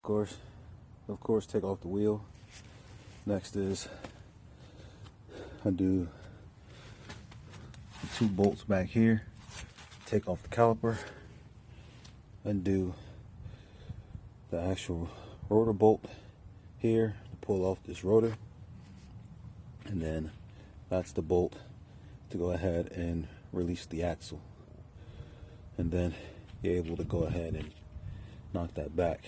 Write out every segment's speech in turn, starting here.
Of course, take off the wheel. Next is undo the 2 bolts back here. Take off the caliper. Undo the actual rotor bolt here to pull off this rotor. And then that's the bolt to go ahead and release the axle. And then you're able to go ahead and knock that back.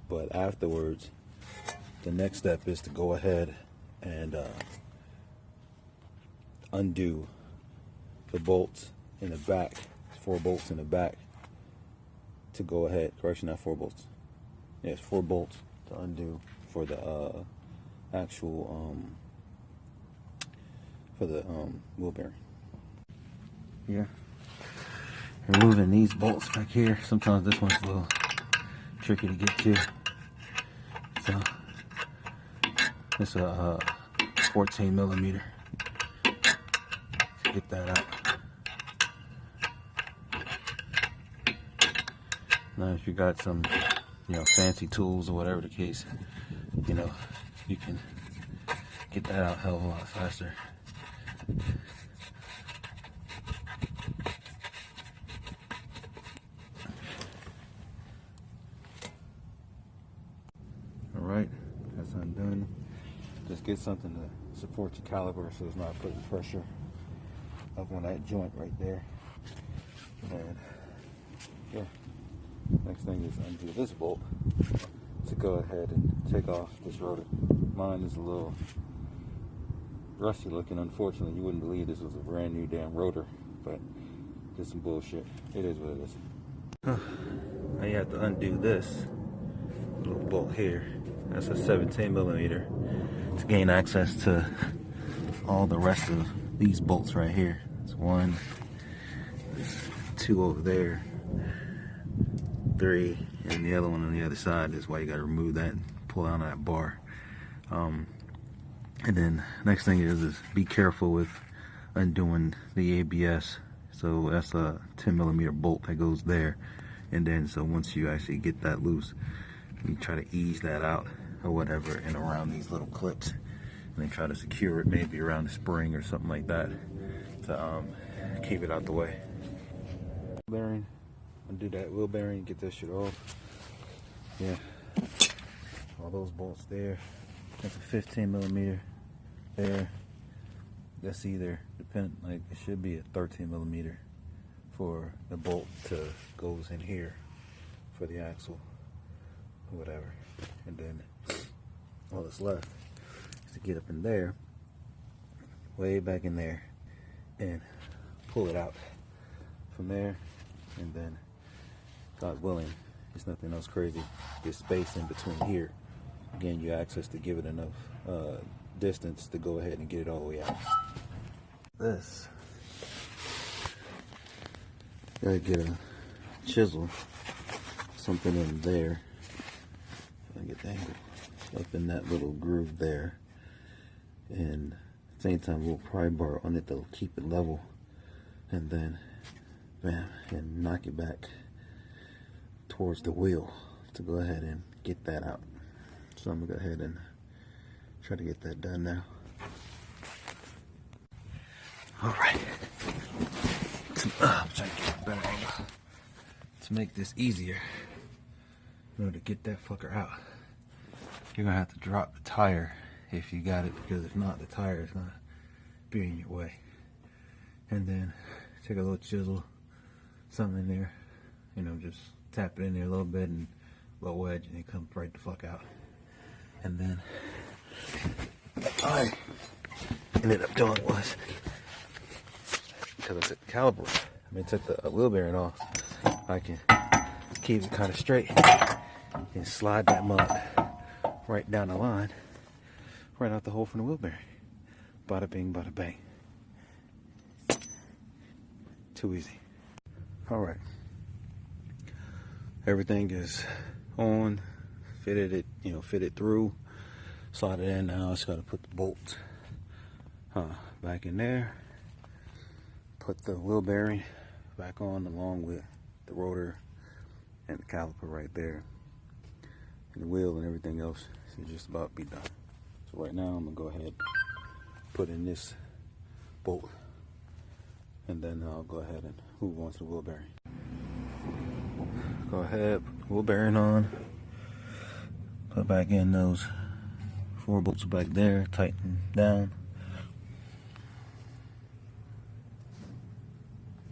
But afterwards, the next step is to go ahead and undo the bolts in the back. 4 bolts in the back to go ahead. Correction, not 4 bolts. Yes, 4 bolts to undo for the actual wheel bearing. Yeah. Removing these bolts back here. Sometimes this one's a little tricky to get to. So it's a 14 millimeter. Get that out. Now, if you got some, fancy tools or whatever the case, you can get that out a hell of a lot faster. Alright, that's undone. Just get something to support your caliper so it's not putting pressure up on that joint right there. And yeah, next thing is undo this bolt to go ahead and take off this rotor. Mine is a little rusty looking. Unfortunately, you wouldn't believe this was a brand new damn rotor, but just some bullshit. It is what it is. Now you have to undo this little bolt here. That's a 17 millimeter to gain access to all the rest of these bolts right here. There's 1, 2 over there, 3, and the other one on the other side. Is why you got to remove that and pull out that bar. And then next thing is be careful with undoing the ABS. So that's a 10 millimeter bolt that goes there, and then so once you actually get that loose, you try to ease that out or whatever and around these little clips, and then try to secure it maybe around the spring or something like that to keep it out the way. Bearing, undo that wheel bearing, get that shit off. Yeah, all those bolts there. That's a 15 millimeter there. That's either like it should be a 13 millimeter for the bolt to goes in here for the axle or whatever. And then all that's left is to get up in there, way back in there, and pull it out from there. And then, God willing, there's nothing else crazy. There's space in between here. Again, you access to give it enough distance to go ahead and get it all the way out. This, gotta get a chisel, something in there. I get the angle up in that little groove there, and at the same time, a little pry bar on it that'll keep it level, and then, bam, and knock it back towards the wheel to go ahead and get that out. So I'm gonna go ahead and try to get that done now. All right. I'm trying to get a better angle to make this easier. In order to get that fucker out, you're gonna have to drop the tire if you got it, because if not, the tire is gonna be in your way. And then take a little chisel, something in there, just tap it in there a little bit and low wedge, and it comes right the fuck out. And then what I ended up doing was, because I took the caliper, took the wheel bearing off, I can keep it kind of straight and slide that mud right down the line, right out the hole from the wheel bearing. Bada bing, bada bang. Too easy. All right. Everything is on, fitted it, fitted through, slide it in. Now I just got to put the bolts back in there, put the wheel bearing back on along with the rotor and the caliper right there, and the wheel and everything else should just about be done. So right now I'm gonna go ahead, put in this bolt, and then I'll go ahead and move on to the wheel bearing. Go ahead, put the wheel bearing on, put back in those 4 bolts back there, tighten down.